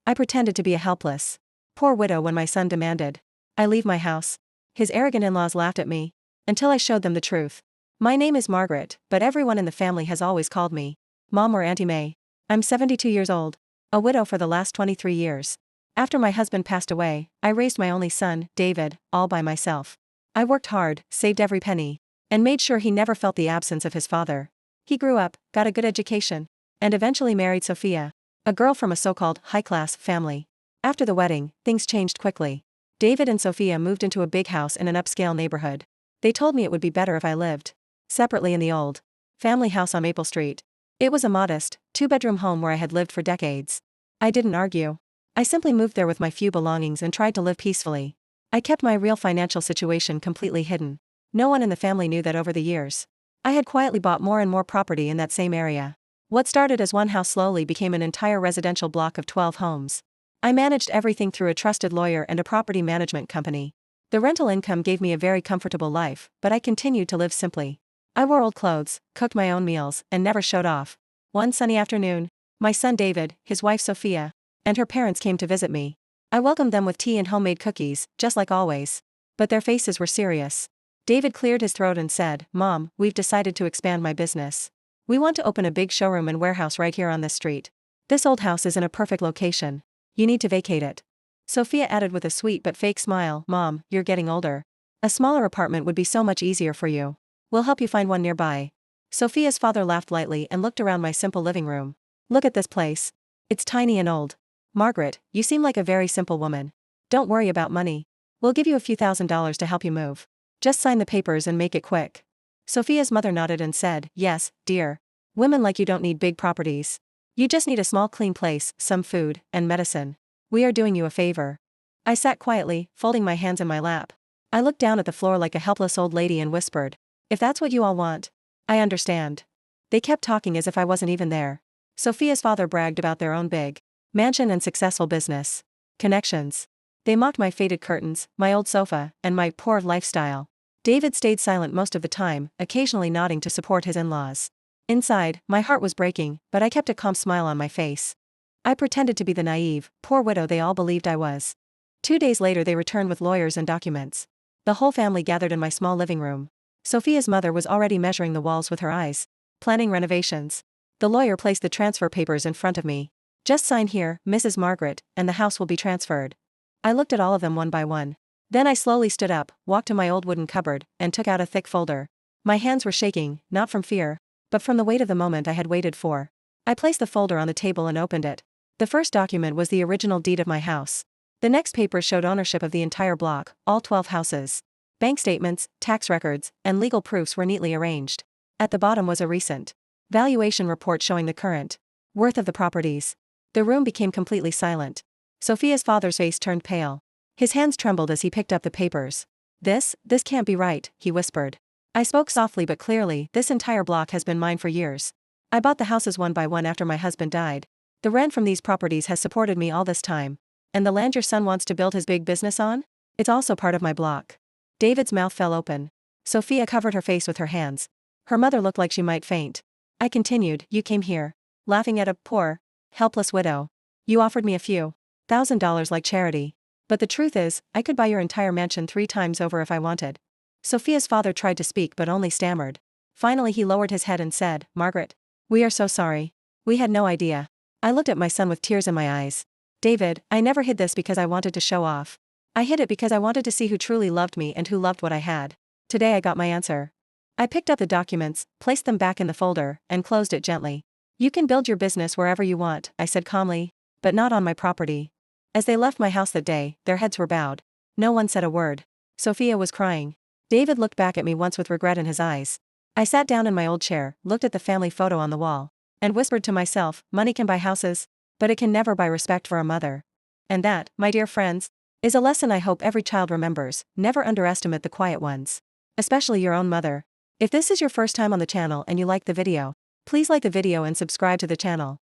I pretended to be a helpless, poor widow when my son demanded I leave my house. His arrogant in-laws laughed at me, until I showed them the truth. My name is Margaret, but everyone in the family has always called me Mom or Auntie May. I'm 72 years old, a widow for the last 23 years. After my husband passed away, I raised my only son, David, all by myself. I worked hard, saved every penny, and made sure he never felt the absence of his father. He grew up, got a good education, and eventually married Sophia, a girl from a so-called high-class family. After the wedding, things changed quickly. David and Sophia moved into a big house in an upscale neighborhood. They told me it would be better if I lived separately in the old family house on Maple Street. It was a modest, two-bedroom home where I had lived for decades. I didn't argue. I simply moved there with my few belongings and tried to live peacefully. I kept my real financial situation completely hidden. No one in the family knew that over the years, I had quietly bought more and more property in that same area. What started as one house slowly became an entire residential block of 12 homes. I managed everything through a trusted lawyer and a property management company. The rental income gave me a very comfortable life, but I continued to live simply. I wore old clothes, cooked my own meals, and never showed off. One sunny afternoon, my son David, his wife Sophia, and her parents came to visit me. I welcomed them with tea and homemade cookies, just like always. But their faces were serious. David cleared his throat and said, "Mom, we've decided to expand my business. We want to open a big showroom and warehouse right here on this street. This old house is in a perfect location. You need to vacate it." Sophia added with a sweet but fake smile, "Mom, you're getting older. A smaller apartment would be so much easier for you. We'll help you find one nearby." Sophia's father laughed lightly and looked around my simple living room. "Look at this place. It's tiny and old. Margaret, you seem like a very simple woman. Don't worry about money. We'll give you a few $1,000s to help you move. Just sign the papers and make it quick." Sophia's mother nodded and said, "Yes, dear. Women like you don't need big properties. You just need a small clean place, some food, and medicine. We are doing you a favor." I sat quietly, folding my hands in my lap. I looked down at the floor like a helpless old lady and whispered, "If that's what you all want, I understand." They kept talking as if I wasn't even there. Sophia's father bragged about their own big mansion and successful business connections. They mocked my faded curtains, my old sofa, and my poor lifestyle. David stayed silent most of the time, occasionally nodding to support his in-laws. Inside, my heart was breaking, but I kept a calm smile on my face. I pretended to be the naive, poor widow they all believed I was. 2 days later they returned with lawyers and documents. The whole family gathered in my small living room. Sophia's mother was already measuring the walls with her eyes, planning renovations. The lawyer placed the transfer papers in front of me. "Just sign here, Mrs. Margaret, and the house will be transferred." I looked at all of them one by one. Then I slowly stood up, walked to my old wooden cupboard, and took out a thick folder. My hands were shaking, not from fear, but from the weight of the moment I had waited for. I placed the folder on the table and opened it. The first document was the original deed of my house. The next paper showed ownership of the entire block, all 12 houses. Bank statements, tax records, and legal proofs were neatly arranged. At the bottom was a recent valuation report showing the current worth of the properties. The room became completely silent. Sophia's father's face turned pale. His hands trembled as he picked up the papers. This can't be right," he whispered. I spoke softly but clearly, "This entire block has been mine for years. I bought the houses one by one after my husband died. The rent from these properties has supported me all this time. And the land your son wants to build his big business on? It's also part of my block." David's mouth fell open. Sophia covered her face with her hands. Her mother looked like she might faint. I continued, "You came here, laughing at a poor, helpless widow. You offered me a few $1,000s like charity. But the truth is, I could buy your entire mansion 3 times over if I wanted." Sophia's father tried to speak but only stammered. Finally he lowered his head and said, "Margaret, we are so sorry. We had no idea." I looked at my son with tears in my eyes. "David, I never hid this because I wanted to show off. I hid it because I wanted to see who truly loved me and who loved what I had. Today I got my answer." I picked up the documents, placed them back in the folder, and closed it gently. "You can build your business wherever you want," I said calmly, "but not on my property." As they left my house that day, their heads were bowed. No one said a word. Sophia was crying. David looked back at me once with regret in his eyes. I sat down in my old chair, looked at the family photo on the wall, and whispered to myself, "Money can buy houses, but it can never buy respect for a mother." And that, my dear friends, is a lesson I hope every child remembers. Never underestimate the quiet ones. Especially your own mother. If this is your first time on the channel and you like the video, please like the video and subscribe to the channel.